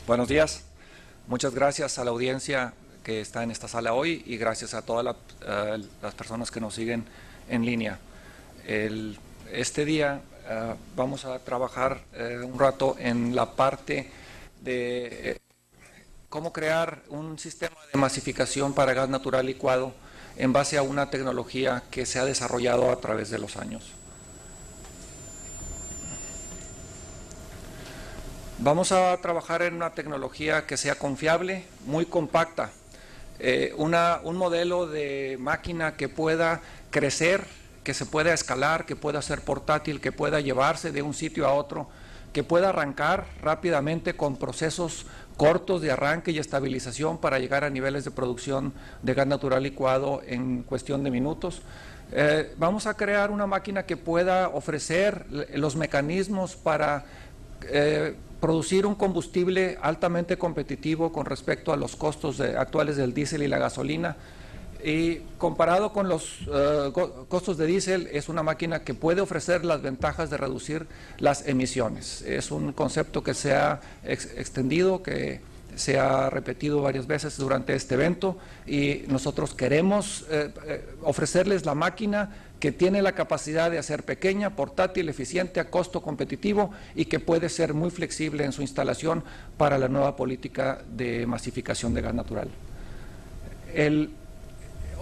Buenos días. Muchas gracias a la audiencia que está en esta sala hoy y gracias a todas las personas que nos siguen en línea. Este día vamos a trabajar un rato en la parte de cómo crear un sistema de masificación para gas natural licuado en base a una tecnología que se ha desarrollado a través de los años. Vamos a trabajar en una tecnología que sea confiable, muy compacta, un modelo de máquina que pueda crecer, que se pueda escalar, que pueda ser portátil, que pueda llevarse de un sitio a otro, que pueda arrancar rápidamente con procesos cortos de arranque y estabilización para llegar a niveles de producción de gas natural licuado en cuestión de minutos. Vamos a crear una máquina que pueda ofrecer los mecanismos para producir un combustible altamente competitivo con respecto a los costos actuales del diésel y la gasolina. Y comparado con los costos de diésel, es una máquina que puede ofrecer las ventajas de reducir las emisiones. Es un concepto que se ha extendido, que se ha repetido varias veces durante este evento y nosotros queremos ofrecerles la máquina que tiene la capacidad de hacer pequeña, portátil, eficiente, a costo competitivo y que puede ser muy flexible en su instalación para la nueva política de masificación de gas natural.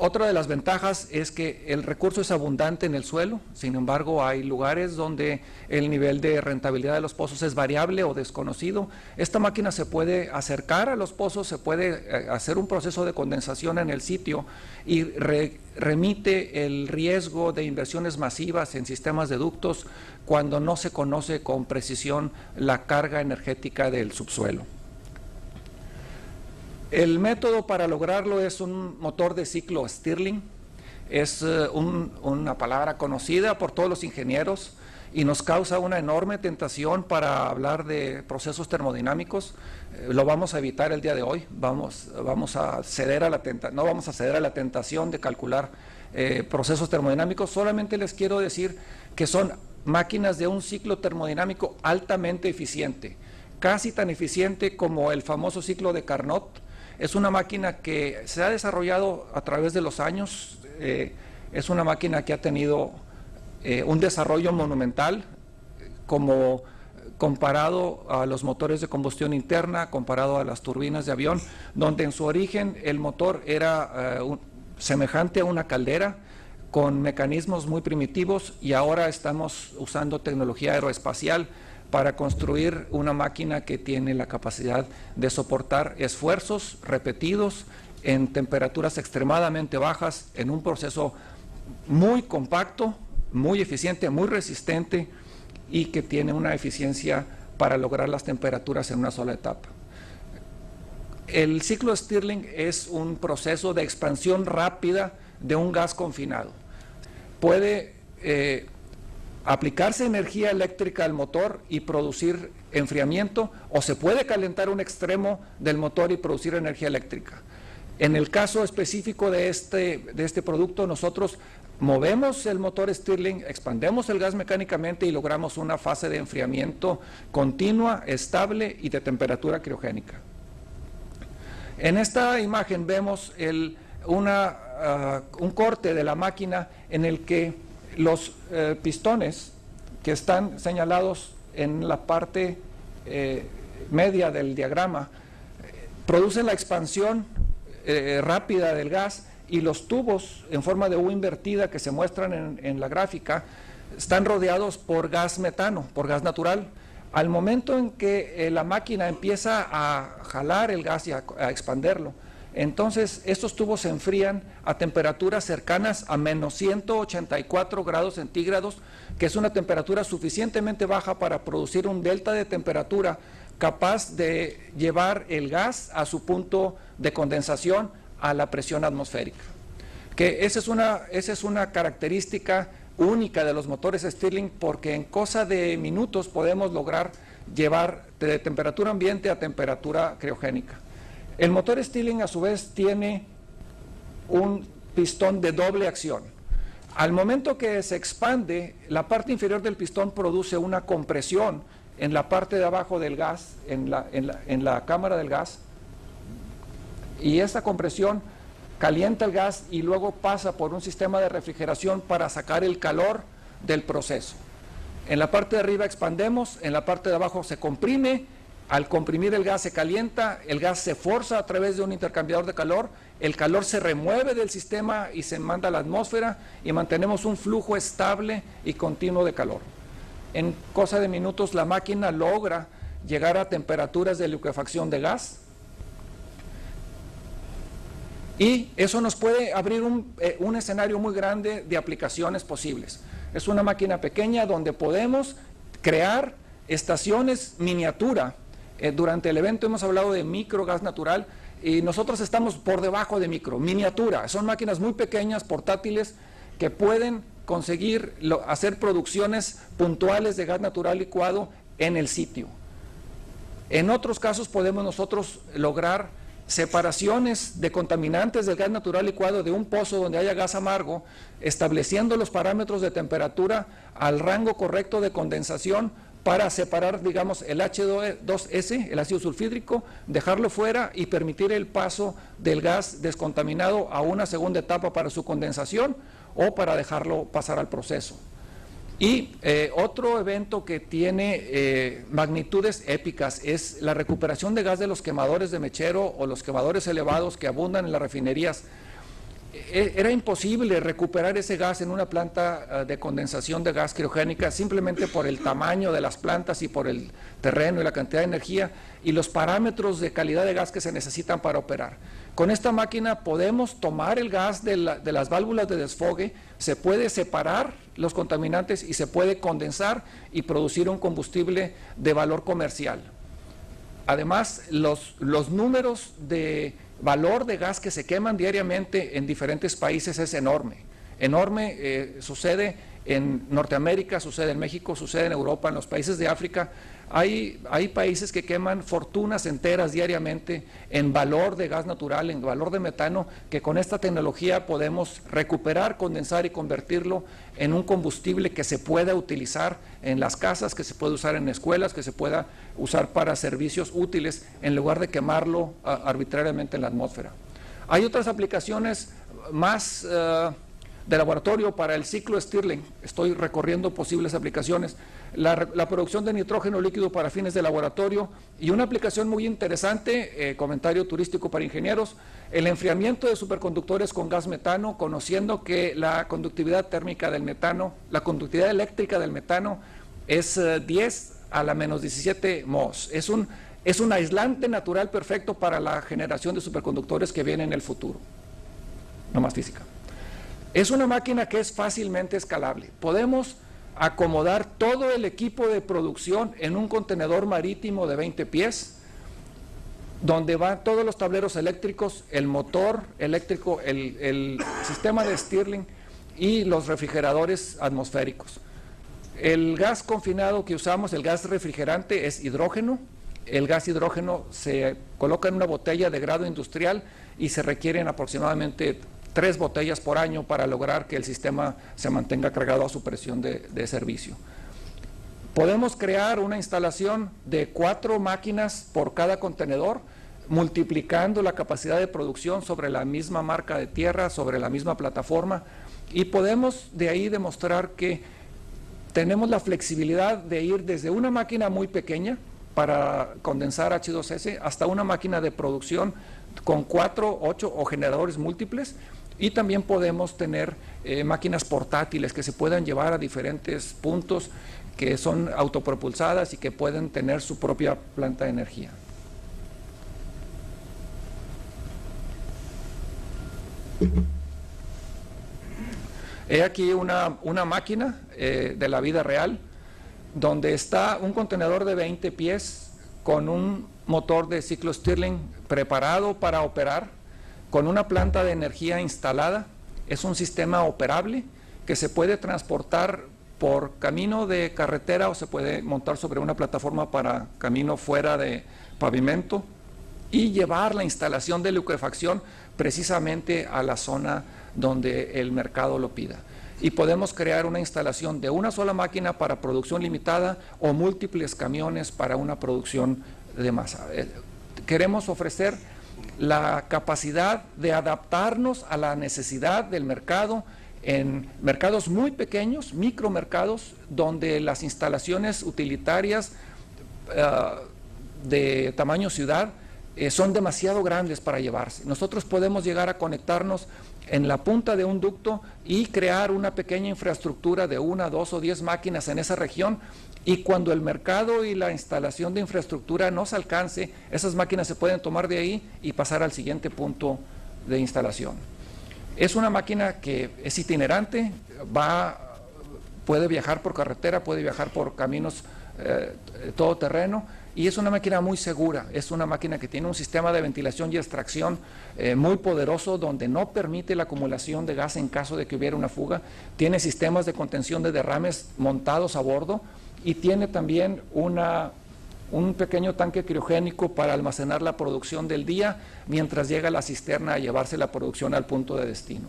Otra de las ventajas es que el recurso es abundante en el suelo, sin embargo hay lugares donde el nivel de rentabilidad de los pozos es variable o desconocido. Esta máquina se puede acercar a los pozos, se puede hacer un proceso de condensación en el sitio y remite el riesgo de inversiones masivas en sistemas de ductos cuando no se conoce con precisión la carga energética del subsuelo. El método para lograrlo es un motor de ciclo Stirling. Es una palabra conocida por todos los ingenieros y nos causa una enorme tentación para hablar de procesos termodinámicos. Lo vamos a evitar el día de hoy. No vamos a ceder a la tentación de calcular procesos termodinámicos. Solamente les quiero decir que son máquinas de un ciclo termodinámico altamente eficiente, casi tan eficiente como el famoso ciclo de Carnot. Es una máquina que se ha desarrollado a través de los años, es una máquina que ha tenido un desarrollo monumental como comparado a los motores de combustión interna, comparado a las turbinas de avión, donde en su origen el motor era semejante a una caldera con mecanismos muy primitivos y ahora estamos usando tecnología aeroespacial para construir una máquina que tiene la capacidad de soportar esfuerzos repetidos en temperaturas extremadamente bajas, en un proceso muy compacto, muy eficiente, muy resistente y que tiene una eficiencia para lograr las temperaturas en una sola etapa. El ciclo Stirling es un proceso de expansión rápida de un gas confinado. Puede aplicarse energía eléctrica al motor y producir enfriamiento, o se puede calentar un extremo del motor y producir energía eléctrica. En el caso específico de este producto, nosotros movemos el motor Stirling, expandemos el gas mecánicamente y logramos una fase de enfriamiento continua, estable y de temperatura criogénica. En esta imagen vemos un corte de la máquina en el que los pistones que están señalados en la parte media del diagrama producen la expansión rápida del gas y los tubos en forma de U invertida que se muestran en la gráfica están rodeados por gas metano, por gas natural. Al momento en que la máquina empieza a jalar el gas y a expanderlo, entonces estos tubos se enfrían a temperaturas cercanas a menos 184 grados centígrados, que es una temperatura suficientemente baja para producir un delta de temperatura capaz de llevar el gas a su punto de condensación a la presión atmosférica. Que esa es una característica única de los motores Stirling, porque en cosa de minutos podemos lograr llevar de temperatura ambiente a temperatura criogénica. El motor Stirling a su vez tiene un pistón de doble acción. Al momento que se expande, la parte inferior del pistón produce una compresión en la parte de abajo del gas, en la cámara del gas, y esta compresión calienta el gas y luego pasa por un sistema de refrigeración para sacar el calor del proceso. En la parte de arriba expandemos, en la parte de abajo se comprime. Al comprimir el gas se calienta, el gas se forza a través de un intercambiador de calor, el calor se remueve del sistema y se manda a la atmósfera y mantenemos un flujo estable y continuo de calor. En cosa de minutos la máquina logra llegar a temperaturas de liquefacción de gas y eso nos puede abrir un escenario muy grande de aplicaciones posibles. Es una máquina pequeña donde podemos crear estaciones miniatura. Durante el evento hemos hablado de micro gas natural y nosotros estamos por debajo de micro, miniatura. Son máquinas muy pequeñas, portátiles, que pueden conseguir hacer producciones puntuales de gas natural licuado en el sitio. En otros casos podemos nosotros lograr separaciones de contaminantes del gas natural licuado de un pozo donde haya gas amargo, estableciendo los parámetros de temperatura al rango correcto de condensación para separar, digamos, el H2S, el ácido sulfídrico, dejarlo fuera y permitir el paso del gas descontaminado a una segunda etapa para su condensación o para dejarlo pasar al proceso. Y otro evento que tiene magnitudes épicas es la recuperación de gas de los quemadores de mechero o los quemadores elevados que abundan en las refinerías. Era imposible recuperar ese gas en una planta de condensación de gas criogénica simplemente por el tamaño de las plantas y por el terreno y la cantidad de energía y los parámetros de calidad de gas que se necesitan para operar. Con esta máquina podemos tomar el gas de las válvulas de desfogue, se puede separar los contaminantes y se puede condensar y producir un combustible de valor comercial. Además, los números de valor de gas que se queman diariamente en diferentes países es enorme. Sucede en Norteamérica, sucede en México, sucede en Europa, en los países de África. Hay países que queman fortunas enteras diariamente en valor de gas natural, en valor de metano, que con esta tecnología podemos recuperar, condensar y convertirlo en un combustible que se pueda utilizar en las casas, que se pueda usar en escuelas, que se pueda usar para servicios útiles, en lugar de quemarlo arbitrariamente en la atmósfera. Hay otras aplicaciones más de laboratorio para el ciclo Stirling. Estoy recorriendo posibles aplicaciones. La producción de nitrógeno líquido para fines de laboratorio y una aplicación muy interesante, comentario turístico para ingenieros, el enfriamiento de superconductores con gas metano, conociendo que la conductividad térmica del metano, la conductividad eléctrica del metano es 10 a la menos 17 mos. Es un aislante natural perfecto para la generación de superconductores que viene en el futuro. No más física. Es una máquina que es fácilmente escalable. Podemos acomodar todo el equipo de producción en un contenedor marítimo de 20 pies, donde van todos los tableros eléctricos, el motor eléctrico, el sistema de Stirling y los refrigeradores atmosféricos. El gas confinado que usamos, el gas refrigerante, es hidrógeno. El gas hidrógeno se coloca en una botella de grado industrial y se requieren aproximadamente 3 botellas por año para lograr que el sistema se mantenga cargado a su presión de servicio. Podemos crear una instalación de 4 máquinas por cada contenedor, multiplicando la capacidad de producción sobre la misma marca de tierra, sobre la misma plataforma, y podemos de ahí demostrar que tenemos la flexibilidad de ir desde una máquina muy pequeña para condensar H2S hasta una máquina de producción con 4, 8 o generadores múltiples. Y también podemos tener máquinas portátiles que se puedan llevar a diferentes puntos, que son autopropulsadas y que pueden tener su propia planta de energía. He aquí una máquina de la vida real, donde está un contenedor de 20 pies con un motor de ciclo Stirling preparado para operar, con una planta de energía instalada. Es un sistema operable que se puede transportar por camino de carretera o se puede montar sobre una plataforma para camino fuera de pavimento y llevar la instalación de liquefacción precisamente a la zona donde el mercado lo pida. y podemos crear una instalación de una sola máquina para producción limitada o múltiples camiones para una producción de masa. Queremos ofrecer la capacidad de adaptarnos a la necesidad del mercado en mercados muy pequeños, micromercados, donde las instalaciones utilitarias de tamaño ciudad son demasiado grandes para llevarse. Nosotros podemos llegar a conectarnos en la punta de un ducto y crear una pequeña infraestructura de 1, 2 o 10 máquinas en esa región, y cuando el mercado y la instalación de infraestructura nos alcance, esas máquinas se pueden tomar de ahí y pasar al siguiente punto de instalación. Es una máquina que es itinerante, puede viajar por carretera, puede viajar por caminos todoterreno, y es una máquina muy segura. Es una máquina que tiene un sistema de ventilación y extracción muy poderoso, donde no permite la acumulación de gas en caso de que hubiera una fuga. Tiene sistemas de contención de derrames montados a bordo, y tiene también un pequeño tanque criogénico para almacenar la producción del día mientras llega la cisterna a llevarse la producción al punto de destino.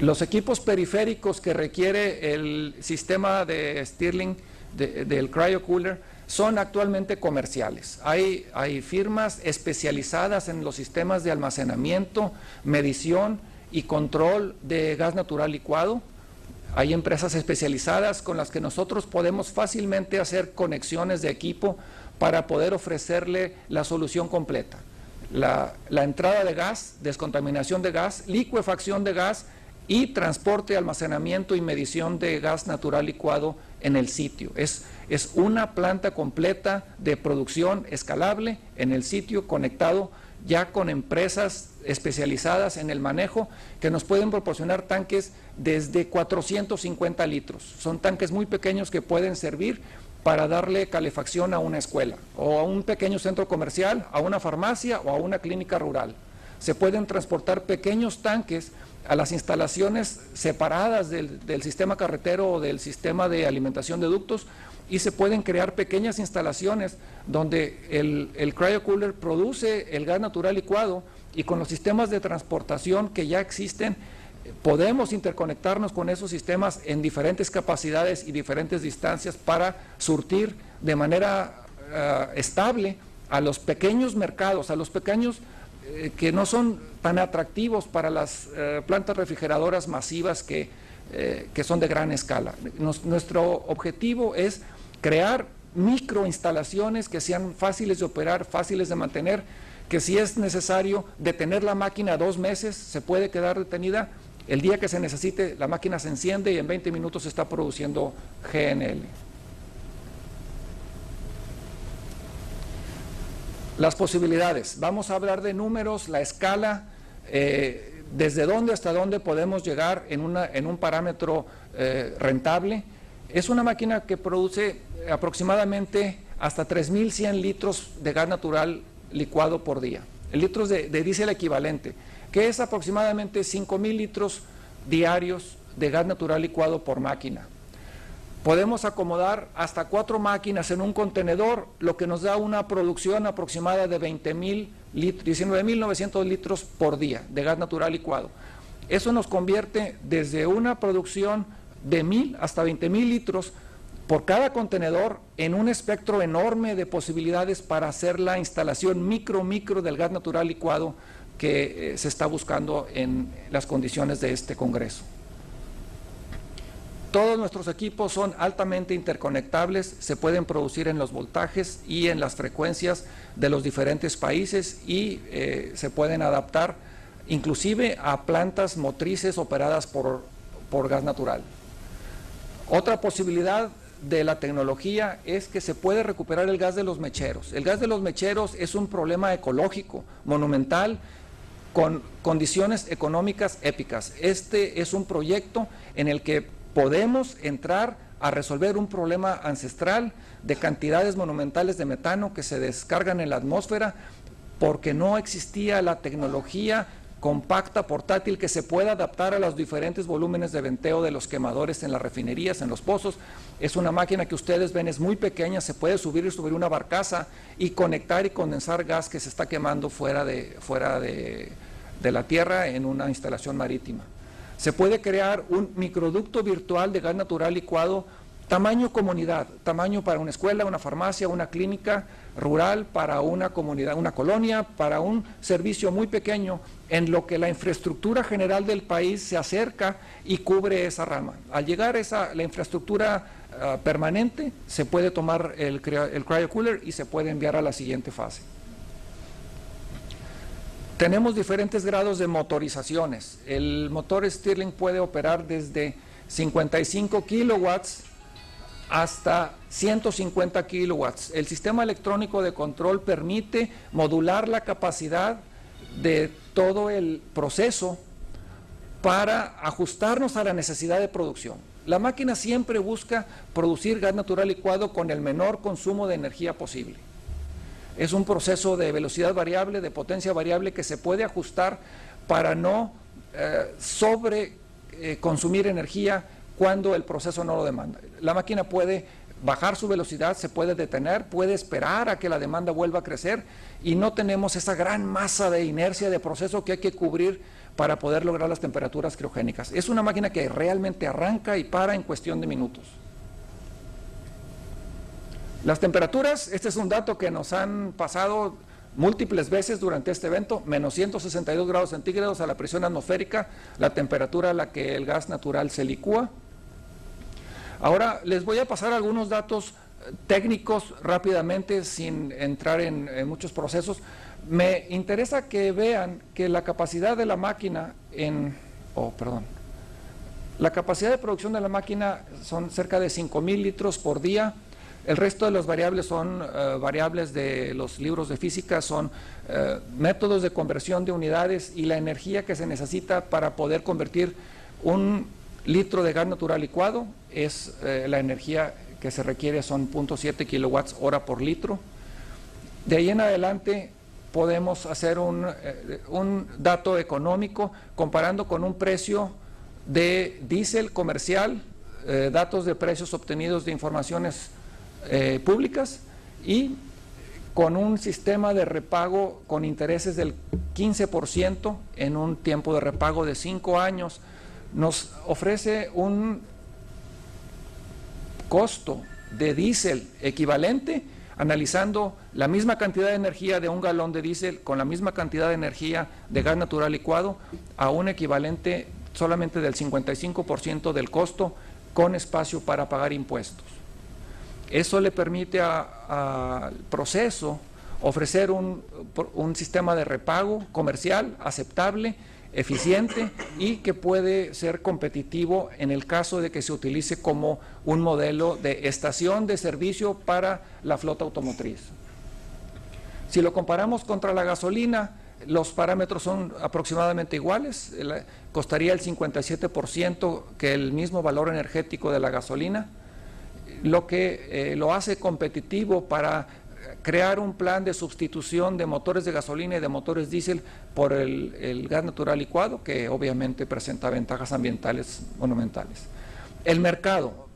Los equipos periféricos que requiere el sistema de Stirling del CryoCooler son actualmente comerciales. Hay firmas especializadas en los sistemas de almacenamiento, medición y control de gas natural licuado. Hay empresas especializadas con las que nosotros podemos fácilmente hacer conexiones de equipo para poder ofrecerle la solución completa. La entrada de gas, descontaminación de gas, licuefacción de gas y transporte, almacenamiento y medición de gas natural licuado en el sitio. Es una planta completa de producción escalable en el sitio, conectado ya con empresas especializadas en el manejo, que nos pueden proporcionar tanques desde 450 litros. Son tanques muy pequeños que pueden servir para darle calefacción a una escuela, o a un pequeño centro comercial, a una farmacia o a una clínica rural. Se pueden transportar pequeños tanques a las instalaciones separadas del sistema carretero o del sistema de alimentación de ductos, y se pueden crear pequeñas instalaciones donde el CryoCooler produce el gas natural licuado, y con los sistemas de transportación que ya existen podemos interconectarnos con esos sistemas en diferentes capacidades y diferentes distancias para surtir de manera estable a los pequeños mercados, a los pequeños que no son tan atractivos para las plantas refrigeradoras masivas que son de gran escala. Nuestro objetivo es crear microinstalaciones que sean fáciles de operar, fáciles de mantener, que si es necesario detener la máquina 2 meses, se puede quedar detenida. El día que se necesite, la máquina se enciende y en 20 minutos se está produciendo GNL. Las posibilidades. Vamos a hablar de números, la escala, desde dónde hasta dónde podemos llegar en un parámetro rentable. Es una máquina que produce aproximadamente hasta 3.100 litros de gas natural licuado por día. Litros de diésel equivalente, que es aproximadamente 5.000 litros diarios de gas natural licuado por máquina. Podemos acomodar hasta 4 máquinas en un contenedor, lo que nos da una producción aproximada de 19.900 litros por día de gas natural licuado. Eso nos convierte desde una producción de 1.000 hasta 20.000 litros por cada contenedor en un espectro enorme de posibilidades para hacer la instalación micro del gas natural licuado que se está buscando en las condiciones de este Congreso. Todos nuestros equipos son altamente interconectables, se pueden producir en los voltajes y en las frecuencias de los diferentes países, y se pueden adaptar inclusive a plantas motrices operadas por gas natural. Otra posibilidad de la tecnología es que se puede recuperar el gas de los mecheros. El gas de los mecheros es un problema ecológico monumental con condiciones económicas épicas. Este es un proyecto en el que podemos entrar a resolver un problema ancestral de cantidades monumentales de metano que se descargan en la atmósfera porque no existía la tecnología compacta, portátil, que se pueda adaptar a los diferentes volúmenes de venteo de los quemadores en las refinerías, en los pozos. Es una máquina que ustedes ven, es muy pequeña, se puede subir y subir una barcaza y conectar y condensar gas que se está quemando fuera de de la tierra en una instalación marítima. Se puede crear un microducto virtual de gas natural licuado, tamaño comunidad, tamaño para una escuela, una farmacia, una clínica rural, para una comunidad, una colonia, para un servicio muy pequeño, en lo que la infraestructura general del país se acerca y cubre esa rama. Al llegar la infraestructura permanente, se puede tomar el cryocooler y se puede enviar a la siguiente fase. Tenemos diferentes grados de motorizaciones. El motor Stirling puede operar desde 55 kilowatts hasta 150 kilowatts. El sistema electrónico de control permite modular la capacidad de todo el proceso para ajustarnos a la necesidad de producción. La máquina siempre busca producir gas natural licuado con el menor consumo de energía posible. Es un proceso de velocidad variable, de potencia variable, que se puede ajustar para no consumir energía cuando el proceso no lo demanda. La máquina puede bajar su velocidad, se puede detener, puede esperar a que la demanda vuelva a crecer y no tenemos esa gran masa de inercia de proceso que hay que cubrir para poder lograr las temperaturas criogénicas. Es una máquina que realmente arranca y para en cuestión de minutos. Las temperaturas, este es un dato que nos han pasado múltiples veces durante este evento, menos 162 grados centígrados a la presión atmosférica, la temperatura a la que el gas natural se licúa. Ahora les voy a pasar algunos datos técnicos rápidamente sin entrar en muchos procesos. Me interesa que vean que la capacidad de la máquina la capacidad de producción de la máquina son cerca de 5,000 litros por día. El resto de las variables son variables de los libros de física, son métodos de conversión de unidades y la energía que se necesita para poder convertir un litro de gas natural licuado. Es la energía que se requiere, son 0.7 kilowatts hora por litro. De ahí en adelante podemos hacer un dato económico comparando con un precio de diésel comercial, datos de precios obtenidos de informaciones públicas y con un sistema de repago con intereses del 15% en un tiempo de repago de 5 años, nos ofrece un costo de diésel equivalente, analizando la misma cantidad de energía de un galón de diésel con la misma cantidad de energía de gas natural licuado, a un equivalente solamente del 55% del costo, con espacio para pagar impuestos. Eso le permite al proceso ofrecer un sistema de repago comercial aceptable, eficiente y que puede ser competitivo en el caso de que se utilice como un modelo de estación de servicio para la flota automotriz. Si lo comparamos contra la gasolina, los parámetros son aproximadamente iguales, costaría el 57% que el mismo valor energético de la gasolina, lo que lo hace competitivo para crear un plan de sustitución de motores de gasolina y de motores diésel por el gas natural licuado, que obviamente presenta ventajas ambientales monumentales. El mercado,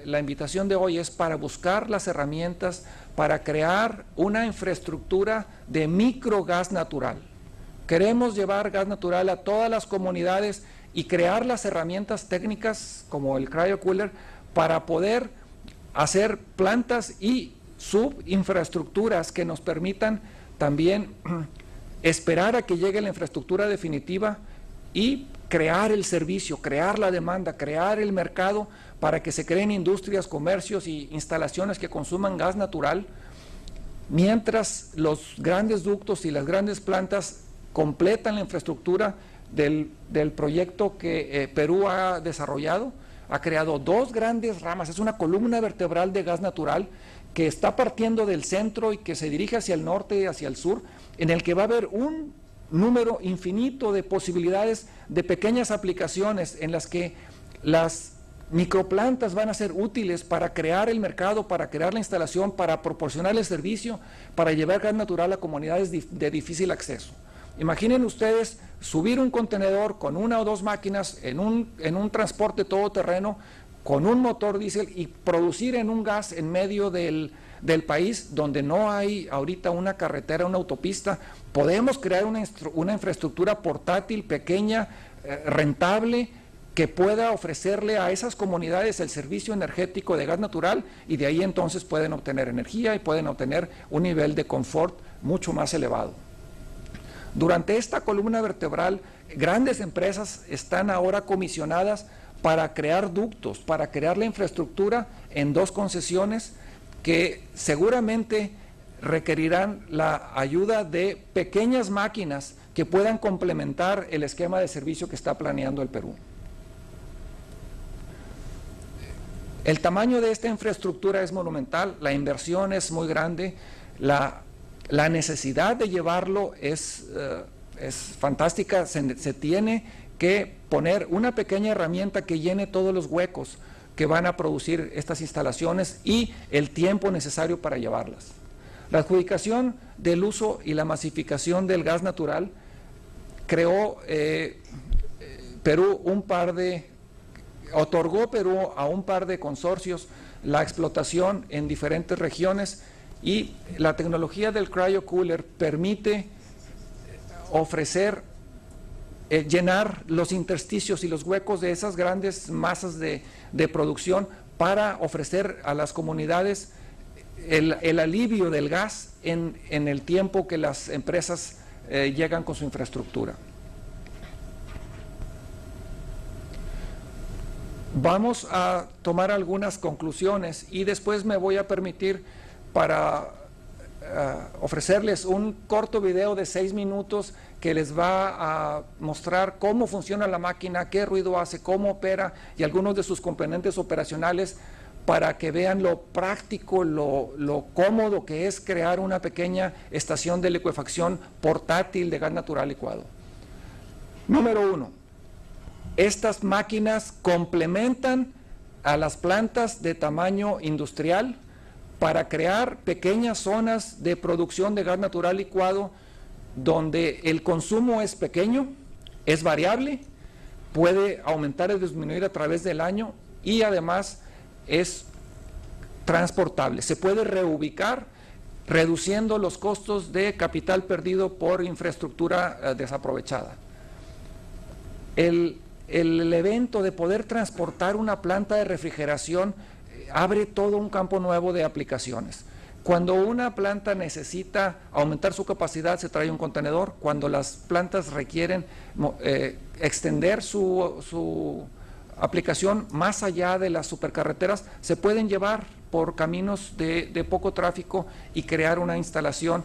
la invitación de hoy es para buscar las herramientas para crear una infraestructura de microgas natural. Queremos llevar gas natural a todas las comunidades y crear las herramientas técnicas como el cryocooler para poder hacer plantas y subinfraestructuras que nos permitan también esperar a que llegue la infraestructura definitiva y crear el servicio, crear la demanda, crear el mercado para que se creen industrias, comercios y instalaciones que consuman gas natural, mientras los grandes ductos y las grandes plantas completan la infraestructura del proyecto que Perú ha desarrollado. Ha creado 2 grandes ramas, es una columna vertebral de gas natural que está partiendo del centro y que se dirige hacia el norte y hacia el sur, en el que va a haber un número infinito de posibilidades de pequeñas aplicaciones en las que las microplantas van a ser útiles para crear el mercado, para crear la instalación, para proporcionar el servicio, para llevar gas natural a comunidades de difícil acceso. Imaginen ustedes subir un contenedor con 1 o 2 máquinas en un transporte todoterreno con un motor diésel y producir en un gas en medio del país donde no hay ahorita una carretera, una autopista. Podemos crear una infraestructura portátil, pequeña, rentable, que pueda ofrecerle a esas comunidades el servicio energético de gas natural, y de ahí entonces pueden obtener energía y pueden obtener un nivel de confort mucho más elevado. Durante esta columna vertebral, grandes empresas están ahora comisionadas para crear ductos, para crear la infraestructura en 2 concesiones que seguramente requerirán la ayuda de pequeñas máquinas que puedan complementar el esquema de servicio que está planeando el Perú. El tamaño de esta infraestructura es monumental, la inversión es muy grande, la necesidad de llevarlo es fantástica. Se tiene que poner una pequeña herramienta que llene todos los huecos que van a producir estas instalaciones y el tiempo necesario para llevarlas. La adjudicación del uso y la masificación del gas natural creó otorgó Perú a un par de consorcios la explotación en diferentes regiones, y la tecnología del cryocooler permite ofrecer, llenar los intersticios y los huecos de esas grandes masas de producción para ofrecer a las comunidades el alivio del gas en el tiempo que las empresas llegan con su infraestructura. Vamos a tomar algunas conclusiones y después me voy a permitir para ofrecerles un corto video de 6 minutos que les va a mostrar cómo funciona la máquina, qué ruido hace, cómo opera y algunos de sus componentes operacionales, para que vean lo práctico, lo cómodo que es crear una pequeña estación de licuefacción portátil de gas natural licuado. Número 1. Estas máquinas complementan a las plantas de tamaño industrial para crear pequeñas zonas de producción de gas natural licuado donde el consumo es pequeño, es variable, puede aumentar o disminuir a través del año y además es transportable. Se puede reubicar reduciendo los costos de capital perdido por infraestructura desaprovechada. El evento de poder transportar una planta de refrigeración abre todo un campo nuevo de aplicaciones. Cuando una planta necesita aumentar su capacidad, se trae un contenedor. Cuando las plantas requieren extender su aplicación más allá de las supercarreteras, se pueden llevar por caminos de poco tráfico y crear una instalación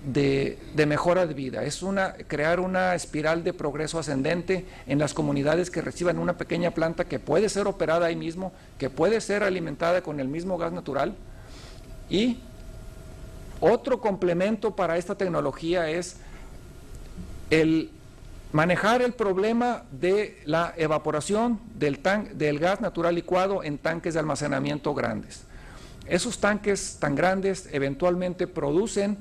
de mejora de vida. Es crear una espiral de progreso ascendente en las comunidades que reciban una pequeña planta que puede ser operada ahí mismo, que puede ser alimentada con el mismo gas natural. Y otro complemento para esta tecnología es el manejar el problema de la evaporación del gas natural licuado en tanques de almacenamiento grandes. Esos tanques tan grandes eventualmente producen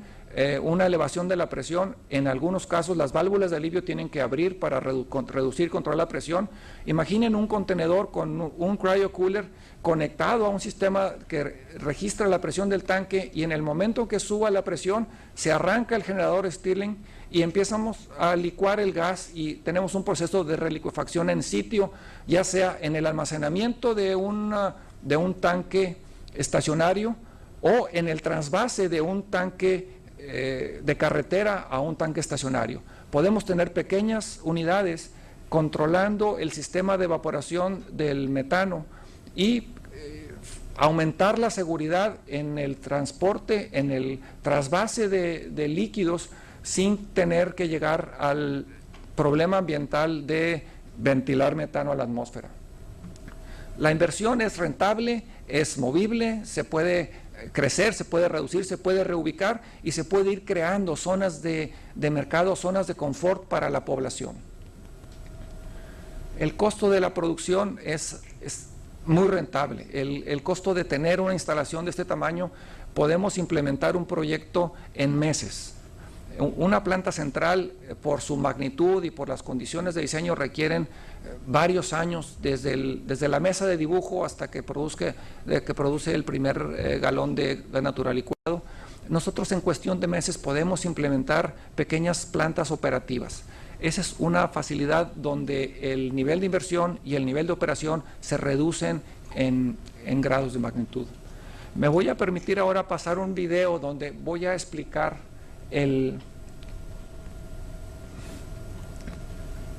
una elevación de la presión. En algunos casos las válvulas de alivio tienen que abrir para reducir, controlar la presión. Imaginen un contenedor con un cryocooler conectado a un sistema que registra la presión del tanque, y en el momento que suba la presión se arranca el generador Stirling y empezamos a licuar el gas, y tenemos un proceso de relicuefacción en sitio, ya sea en el almacenamiento de un tanque estacionario o en el trasvase de un tanque de carretera a un tanque estacionario. Podemos tener pequeñas unidades controlando el sistema de evaporación del metano y aumentar la seguridad en el transporte, en el trasvase de líquidos, sin tener que llegar al problema ambiental de ventilar metano a la atmósfera. La inversión es rentable, es movible, se puede crecer, se puede reducir, se puede reubicar y se puede ir creando zonas de mercado, zonas de confort para la población. El costo de la producción es muy rentable. El costo de tener una instalación de este tamaño, podemos implementar un proyecto en meses. Una planta central, por su magnitud y por las condiciones de diseño, requieren varios años, desde la mesa de dibujo hasta que produce el primer galón de gas natural licuado. Nosotros en cuestión de meses podemos implementar pequeñas plantas operativas. Esa es una facilidad donde el nivel de inversión y el nivel de operación se reducen en grados de magnitud. Me voy a permitir ahora pasar un video donde voy a explicar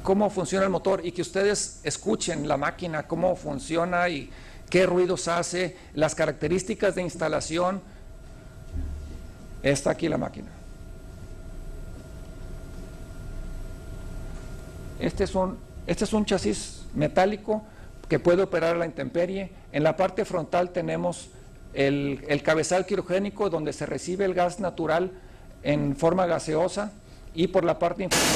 cómo funciona el motor y que ustedes escuchen la máquina, cómo funciona y qué ruidos hace, las características de instalación. Está aquí la máquina. Este es un chasis metálico que puede operar a la intemperie. En la parte frontal tenemos el cabezal quirogénico donde se recibe el gas natural en forma gaseosa, y por la parte inferior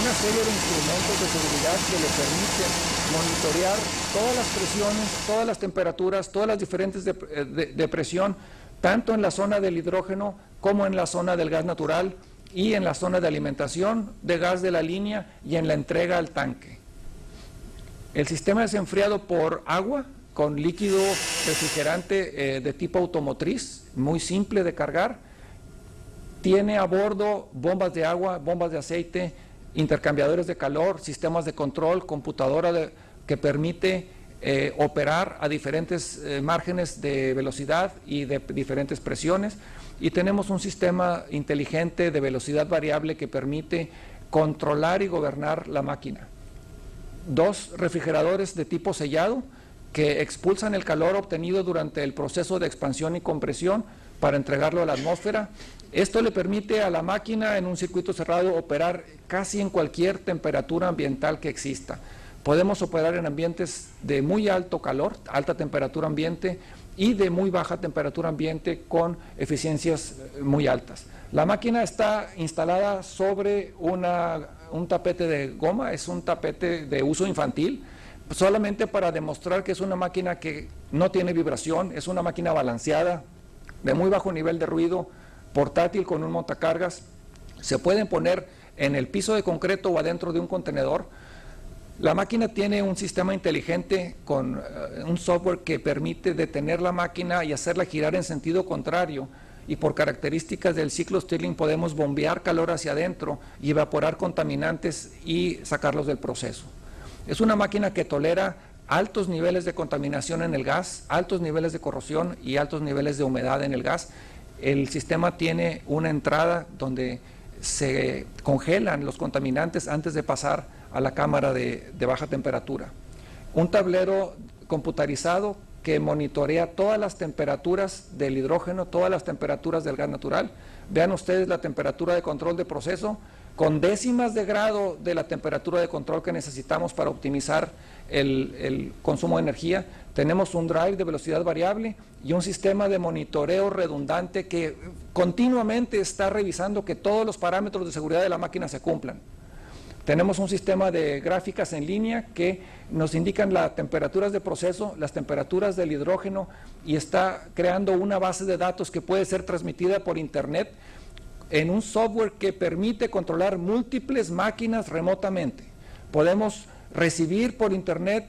una serie de instrumentos de seguridad que le permiten monitorear todas las presiones, todas las temperaturas, todas las diferentes de presión, tanto en la zona del hidrógeno como en la zona del gas natural y en la zona de alimentación de gas de la línea y en la entrega al tanque. El sistema es enfriado por agua con líquido refrigerante de tipo automotriz, muy simple de cargar. Tiene a bordo bombas de agua, bombas de aceite, intercambiadores de calor, sistemas de control, computadora que permite operar a diferentes márgenes de velocidad y de diferentes presiones, y tenemos un sistema inteligente de velocidad variable que permite controlar y gobernar la máquina. 2 refrigeradores de tipo sellado que expulsan el calor obtenido durante el proceso de expansión y compresión para entregarlo a la atmósfera. Esto le permite a la máquina en un circuito cerrado operar casi en cualquier temperatura ambiental que exista. Podemos operar en ambientes de muy alto calor, alta temperatura ambiente, y de muy baja temperatura ambiente con eficiencias muy altas. La máquina está instalada sobre un tapete de goma, es un tapete de uso infantil, solamente para demostrar que es una máquina que no tiene vibración, es una máquina balanceada, de muy bajo nivel de ruido, portátil con un montacargas. Se pueden poner en el piso de concreto o adentro de un contenedor. La máquina tiene un sistema inteligente con un software que permite detener la máquina y hacerla girar en sentido contrario, y por características del ciclo Stirling podemos bombear calor hacia adentro y evaporar contaminantes y sacarlos del proceso. Es una máquina que tolera altos niveles de contaminación en el gas, altos niveles de corrosión y altos niveles de humedad en el gas. El sistema tiene una entrada donde se congelan los contaminantes antes de pasar a la cámara de baja temperatura. Un tablero computarizado que monitorea todas las temperaturas del hidrógeno, todas las temperaturas del gas natural. Vean ustedes la temperatura de control de proceso, con décimas de grado de la temperatura de control que necesitamos para optimizar el consumo de energía. Tenemos un drive de velocidad variable y un sistema de monitoreo redundante que continuamente está revisando que todos los parámetros de seguridad de la máquina se cumplan. Tenemos un sistema de gráficas en línea que nos indican las temperaturas de proceso, las temperaturas del hidrógeno, y está creando una base de datos que puede ser transmitida por internet en un software que permite controlar múltiples máquinas remotamente. Podemos recibir por internet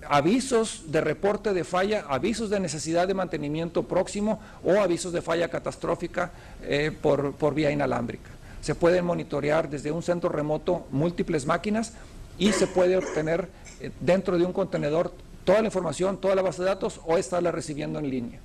avisos de reporte de falla, avisos de necesidad de mantenimiento próximo o avisos de falla catastrófica por vía inalámbrica. Se pueden monitorear desde un centro remoto múltiples máquinas y se puede obtener dentro de un contenedor toda la información, toda la base de datos, o estarla recibiendo en línea.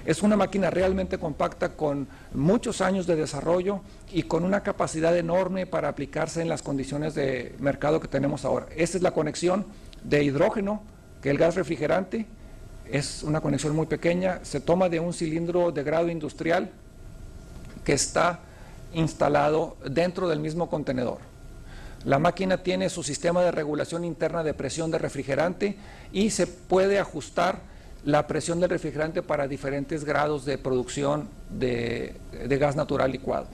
Es una máquina realmente compacta con muchos años de desarrollo y con una capacidad enorme para aplicarse en las condiciones de mercado que tenemos ahora. Esta es la conexión de hidrógeno, que el gas refrigerante es una conexión muy pequeña, se toma de un cilindro de grado industrial que está instalado dentro del mismo contenedor. La máquina tiene su sistema de regulación interna de presión de refrigerante y se puede ajustar la presión del refrigerante para diferentes grados de producción de gas natural licuado.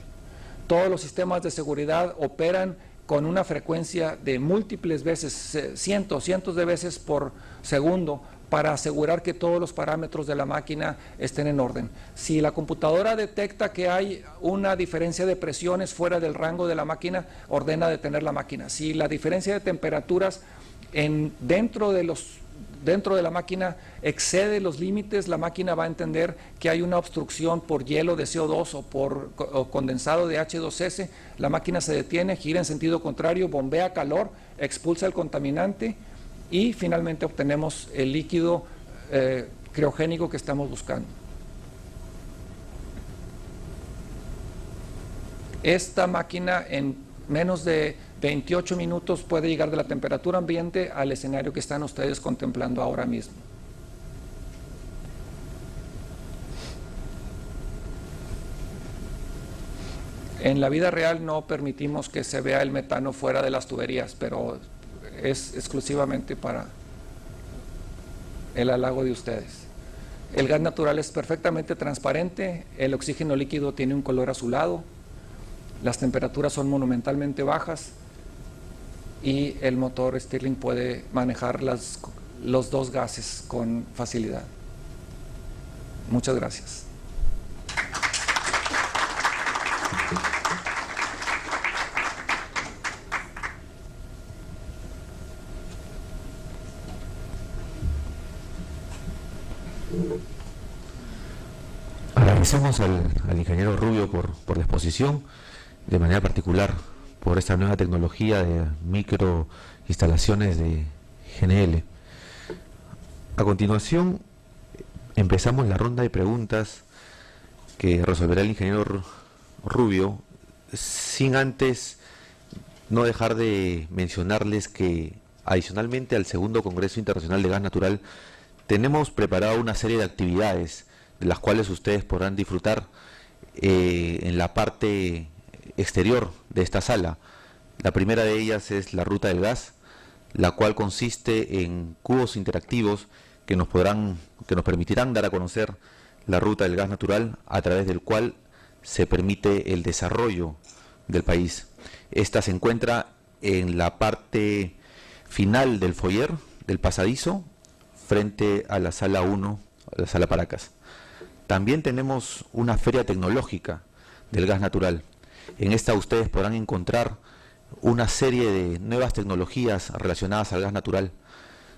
Todos los sistemas de seguridad operan con una frecuencia de múltiples veces, cientos de veces por segundo, para asegurar que todos los parámetros de la máquina estén en orden. Si la computadora detecta que hay una diferencia de presiones fuera del rango de la máquina, ordena detener la máquina. Si la diferencia de temperaturas dentro de la máquina excede los límites, la máquina va a entender que hay una obstrucción por hielo de CO2 o condensado de H2S, la máquina se detiene, gira en sentido contrario, bombea calor, expulsa el contaminante y finalmente obtenemos el líquido criogénico que estamos buscando. Esta máquina en menos de 28 minutos puede llegar de la temperatura ambiente al escenario que están ustedes contemplando ahora mismo. En la vida real no permitimos que se vea el metano fuera de las tuberías, pero es exclusivamente para el halago de ustedes. El gas natural es perfectamente transparente, el oxígeno líquido tiene un color azulado, las temperaturas son monumentalmente bajas y el motor Stirling puede manejar los dos gases con facilidad. Muchas gracias. Agradecemos al ingeniero Rubio por la exposición, de manera particular por esta nueva tecnología de microinstalaciones de GNL. A continuación, empezamos la ronda de preguntas que resolverá el ingeniero Rubio, sin antes no dejar de mencionarles que adicionalmente al segundo Congreso Internacional de Gas Natural tenemos preparado una serie de actividades de las cuales ustedes podrán disfrutar en la parte exterior de esta sala. La primera de ellas es la ruta del gas, la cual consiste en cubos interactivos que nos permitirán dar a conocer la ruta del gas natural, a través del cual se permite el desarrollo del país. Esta se encuentra en la parte final del foyer, del pasadizo, frente a la sala 1, a la sala Paracas. También tenemos una feria tecnológica del gas natural. En esta ustedes podrán encontrar una serie de nuevas tecnologías relacionadas al gas natural.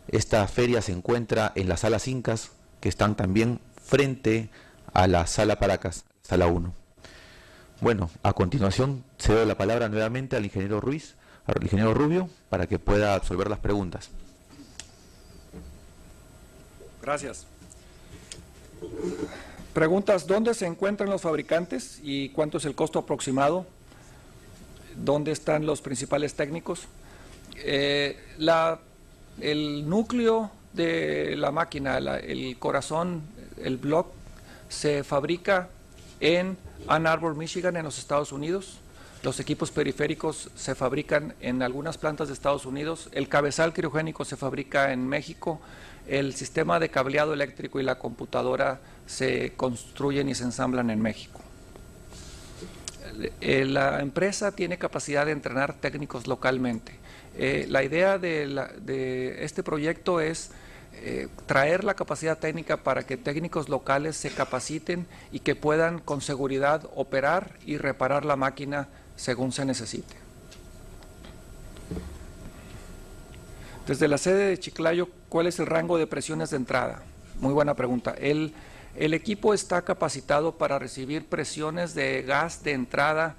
Esta feria se encuentra en las salas Incas, que están también frente a la sala Paracas, sala 1. Bueno, a continuación cedo la palabra nuevamente al ingeniero Rubio, para que pueda absolver las preguntas. Gracias. Preguntas: ¿dónde se encuentran los fabricantes y cuánto es el costo aproximado? ¿Dónde están los principales técnicos? El núcleo de la máquina, el corazón, el block, se fabrica en Ann Arbor, Michigan, en los Estados Unidos. Los equipos periféricos se fabrican en algunas plantas de Estados Unidos. El cabezal criogénico se fabrica en México. El sistema de cableado eléctrico y la computadora se construyen y se ensamblan en México. La empresa tiene capacidad de entrenar técnicos localmente. La idea de este proyecto es traer la capacidad técnica para que técnicos locales se capaciten y que puedan con seguridad operar y reparar la máquina según se necesite. Desde la sede de Chiclayo, ¿cuál es el rango de presiones de entrada? Muy buena pregunta. El equipo está capacitado para recibir presiones de gas de entrada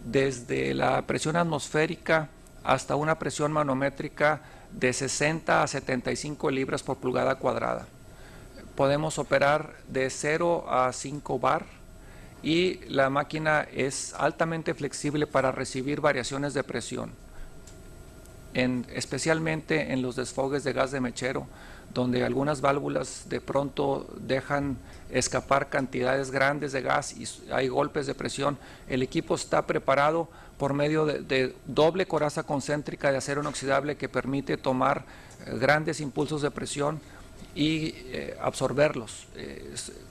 desde la presión atmosférica hasta una presión manométrica de 60 a 75 libras por pulgada cuadrada. Podemos operar de 0 a 5 bar y la máquina es altamente flexible para recibir variaciones de presión, especialmente en los desfogues de gas de mechero, donde algunas válvulas de pronto dejan escapar cantidades grandes de gas y hay golpes de presión. El equipo está preparado por medio de doble coraza concéntrica de acero inoxidable que permite tomar grandes impulsos de presión y absorberlos.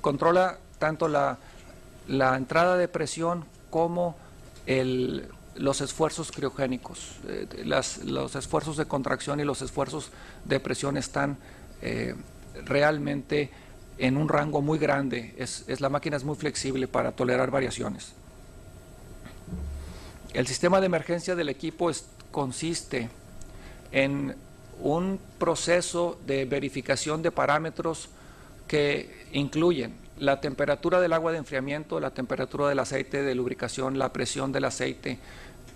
Controla tanto la entrada de presión como los esfuerzos criogénicos. Los esfuerzos de contracción y los esfuerzos de presión están realmente en un rango muy grande. La máquina es muy flexible para tolerar variaciones. El sistema de emergencia del equipo consiste en un proceso de verificación de parámetros que incluyen la temperatura del agua de enfriamiento, la temperatura del aceite de lubricación, la presión del aceite,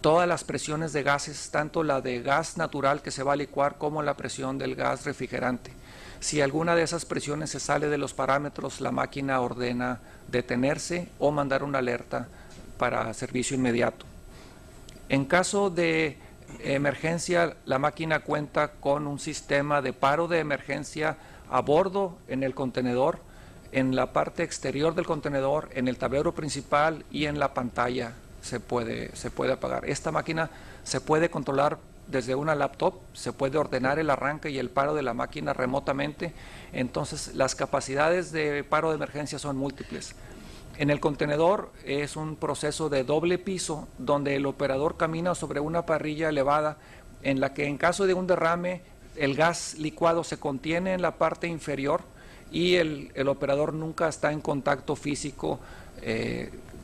todas las presiones de gases, tanto la de gas natural que se va a licuar como la presión del gas refrigerante. Si alguna de esas presiones se sale de los parámetros, la máquina ordena detenerse o mandar una alerta para servicio inmediato. En caso de emergencia, la máquina cuenta con un sistema de paro de emergencia a bordo en el contenedor, en la parte exterior del contenedor, en el tablero principal y en la pantalla se puede apagar. Esta máquina se puede controlar desde una laptop, se puede ordenar el arranque y el paro de la máquina remotamente, entonces las capacidades de paro de emergencia son múltiples. En el contenedor es un proceso de doble piso donde el operador camina sobre una parrilla elevada en la que en caso de un derrame el gas licuado se contiene en la parte inferior y el operador nunca está en contacto físico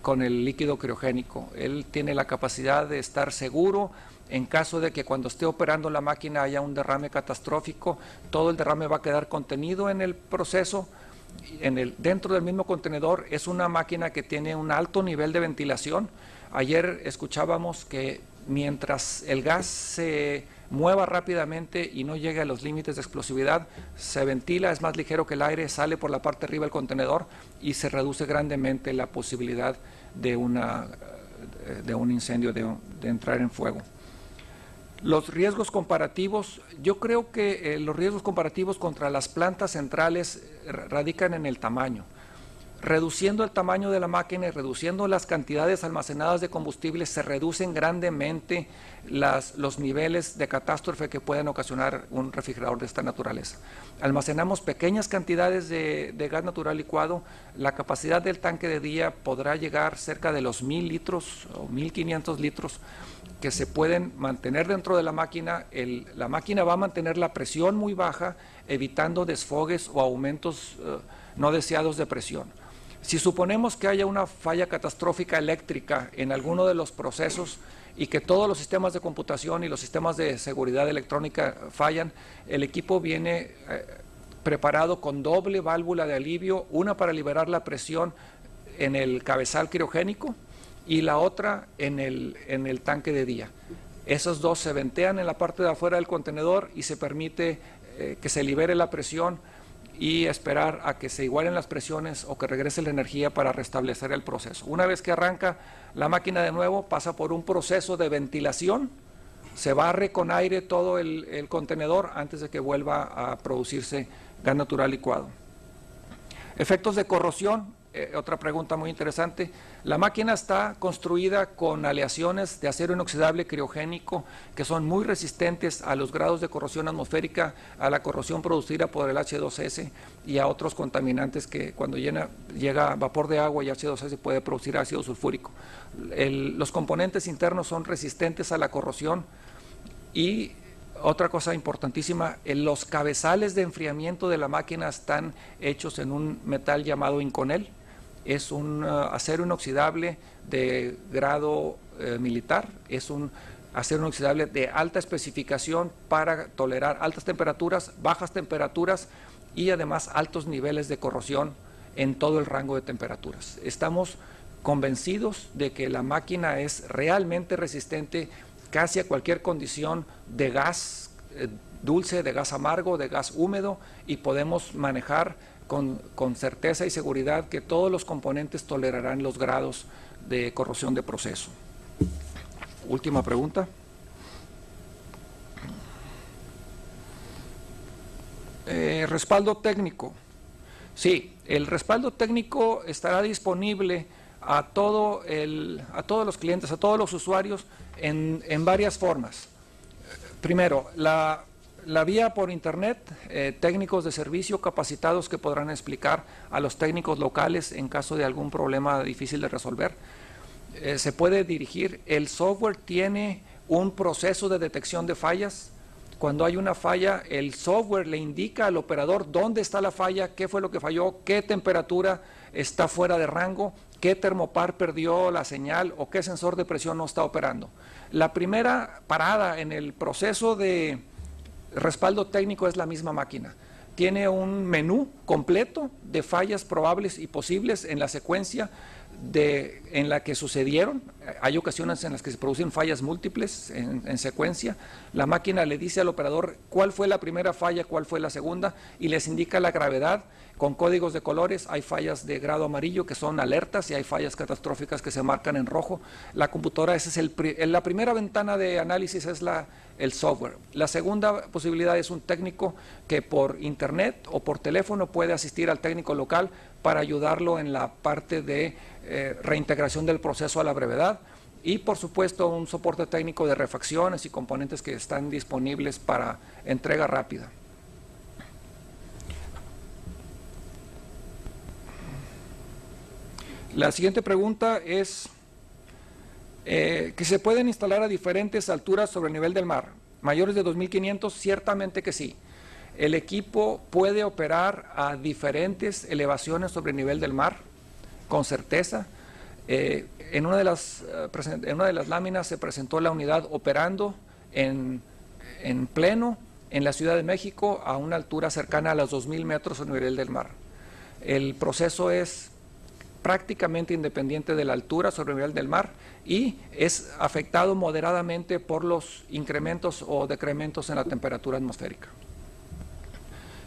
con el líquido criogénico. Él tiene la capacidad de estar seguro en caso de que cuando esté operando la máquina haya un derrame catastrófico. Todo el derrame va a quedar contenido en el proceso. Dentro del mismo contenedor es una máquina que tiene un alto nivel de ventilación. Ayer escuchábamos que mientras el gas se mueva rápidamente y no llegue a los límites de explosividad, se ventila, es más ligero que el aire, sale por la parte de arriba del contenedor y se reduce grandemente la posibilidad de un incendio, de entrar en fuego. Los riesgos comparativos, yo creo que los riesgos comparativos contra las plantas centrales radican en el tamaño. Reduciendo el tamaño de la máquina y reduciendo las cantidades almacenadas de combustible, se reducen grandemente los niveles de catástrofe que pueden ocasionar un refrigerador de esta naturaleza. Almacenamos pequeñas cantidades de gas natural licuado, la capacidad del tanque de día podrá llegar cerca de los 1000 litros o 1500 litros que se pueden mantener dentro de la máquina. La máquina va a mantener la presión muy baja, evitando desfogues o aumentos no deseados de presión. Si suponemos que haya una falla catastrófica eléctrica en alguno de los procesos y que todos los sistemas de computación y los sistemas de seguridad electrónica fallan, el equipo viene preparado con doble válvula de alivio, una para liberar la presión en el cabezal criogénico y la otra en el tanque de día. Esos dos se ventean en la parte de afuera del contenedor y se permite que se libere la presión y esperar a que se igualen las presiones o que regrese la energía para restablecer el proceso. Una vez que arranca la máquina de nuevo, pasa por un proceso de ventilación, se barre con aire todo el contenedor antes de que vuelva a producirse gas natural licuado. Efectos de corrosión, otra pregunta muy interesante. La máquina está construida con aleaciones de acero inoxidable criogénico que son muy resistentes a los grados de corrosión atmosférica, a la corrosión producida por el H2S y a otros contaminantes que cuando llega vapor de agua y H2S puede producir ácido sulfúrico. Los componentes internos son resistentes a la corrosión y otra cosa importantísima, los cabezales de enfriamiento de la máquina están hechos en un metal llamado Inconel. Es un acero inoxidable de grado militar, es un acero inoxidable de alta especificación para tolerar altas temperaturas, bajas temperaturas y además altos niveles de corrosión en todo el rango de temperaturas. Estamos convencidos de que la máquina es realmente resistente casi a cualquier condición de gas dulce, de gas amargo, de gas húmedo y podemos manejar con certeza y seguridad que todos los componentes tolerarán los grados de corrosión de proceso. Última pregunta. Respaldo técnico. Sí, el respaldo técnico estará disponible a todos los clientes, a todos los usuarios en varias formas. Primero, la La vía por internet, técnicos de servicio capacitados que podrán explicar a los técnicos locales en caso de algún problema difícil de resolver. Se puede dirigir, el software tiene un proceso de detección de fallas. Cuando hay una falla, el software le indica al operador dónde está la falla, qué fue lo que falló, qué temperatura está fuera de rango, qué termopar perdió la señal o qué sensor de presión no está operando. La primera parada en el proceso de respaldo técnico es la misma máquina. Tiene un menú completo de fallas probables y posibles en la secuencia en la que sucedieron. Hay ocasiones en las que se producen fallas múltiples en secuencia. La máquina le dice al operador cuál fue la primera falla, cuál fue la segunda, y les indica la gravedad con códigos de colores. Hay fallas de grado amarillo que son alertas y hay fallas catastróficas que se marcan en rojo. La computadora, esa es la primera ventana de análisis, es el software. La segunda posibilidad es un técnico que por internet o por teléfono puede asistir al técnico local para ayudarlo en la parte de reintegración del proceso a la brevedad, y por supuesto un soporte técnico de refacciones y componentes que están disponibles para entrega rápida. La siguiente pregunta es que se pueden instalar a diferentes alturas sobre el nivel del mar, mayores de 2.500, ciertamente que sí. El equipo puede operar a diferentes elevaciones sobre el nivel del mar, con certeza. En una de las láminas se presentó la unidad operando en pleno en la Ciudad de México a una altura cercana a los 2.000 metros sobre el nivel del mar. El proceso es prácticamente independiente de la altura sobre el nivel del mar y es afectado moderadamente por los incrementos o decrementos en la temperatura atmosférica.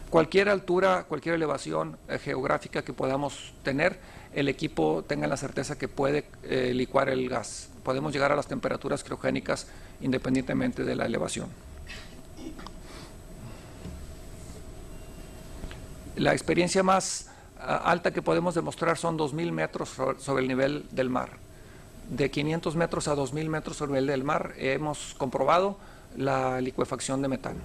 Cualquier altura, cualquier elevación geográfica que podamos tener, el equipo tenga la certeza que puede licuar el gas. Podemos llegar a las temperaturas criogénicas independientemente de la elevación. La experiencia más alta que podemos demostrar son 2.000 metros sobre el nivel del mar. De 500 metros a 2.000 metros sobre el nivel del mar hemos comprobado la licuefacción de metano.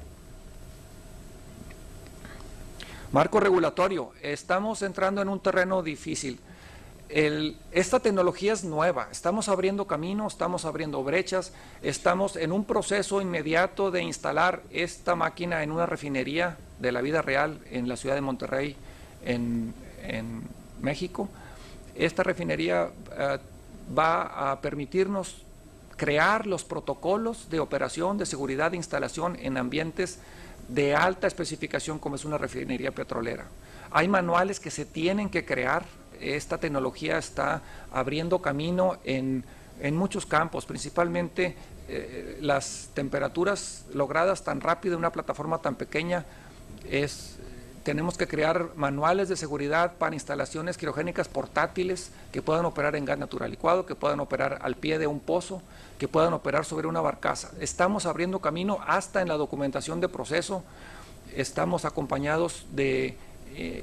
Marco regulatorio. Estamos entrando en un terreno difícil. Esta tecnología es nueva. Estamos abriendo caminos, estamos abriendo brechas, estamos en un proceso inmediato de instalar esta máquina en una refinería de la vida real en la ciudad de Monterrey, en México. Esta refinería va a permitirnos crear los protocolos de operación, de seguridad de instalación en ambientes de alta especificación como es una refinería petrolera. Hay manuales que se tienen que crear. Esta tecnología está abriendo camino en muchos campos, principalmente las temperaturas logradas tan rápido en una plataforma tan pequeña. Tenemos que crear manuales de seguridad para instalaciones criogénicas portátiles que puedan operar en gas natural licuado, que puedan operar al pie de un pozo, que puedan operar sobre una barcaza. Estamos abriendo camino hasta en la documentación de proceso. Estamos acompañados de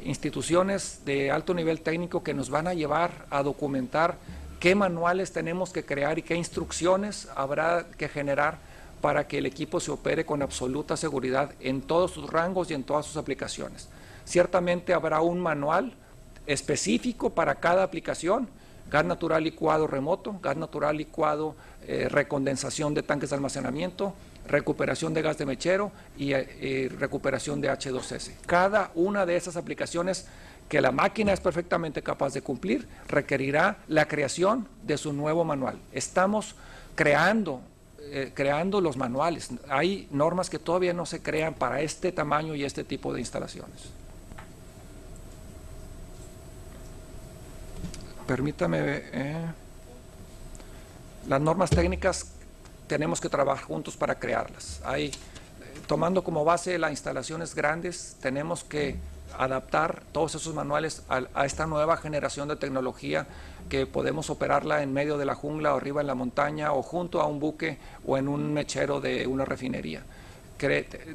instituciones de alto nivel técnico que nos van a llevar a documentar qué manuales tenemos que crear y qué instrucciones habrá que generar para que el equipo se opere con absoluta seguridad en todos sus rangos y en todas sus aplicaciones. Ciertamente habrá un manual específico para cada aplicación: gas natural licuado remoto, gas natural licuado, recondensación de tanques de almacenamiento, recuperación de gas de mechero y recuperación de H2S. Cada una de esas aplicaciones que la máquina es perfectamente capaz de cumplir requerirá la creación de su nuevo manual. Estamos creando los manuales. Hay normas que todavía no se crean para este tamaño y este tipo de instalaciones. Permítame, las normas técnicas tenemos que trabajar juntos para crearlas. Tomando como base las instalaciones grandes, tenemos que adaptar todos esos manuales a esta nueva generación de tecnología, que podemos operarla en medio de la jungla o arriba en la montaña o junto a un buque o en un mechero de una refinería.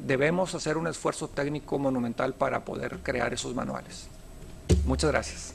Debemos hacer un esfuerzo técnico monumental para poder crear esos manuales. Muchas gracias.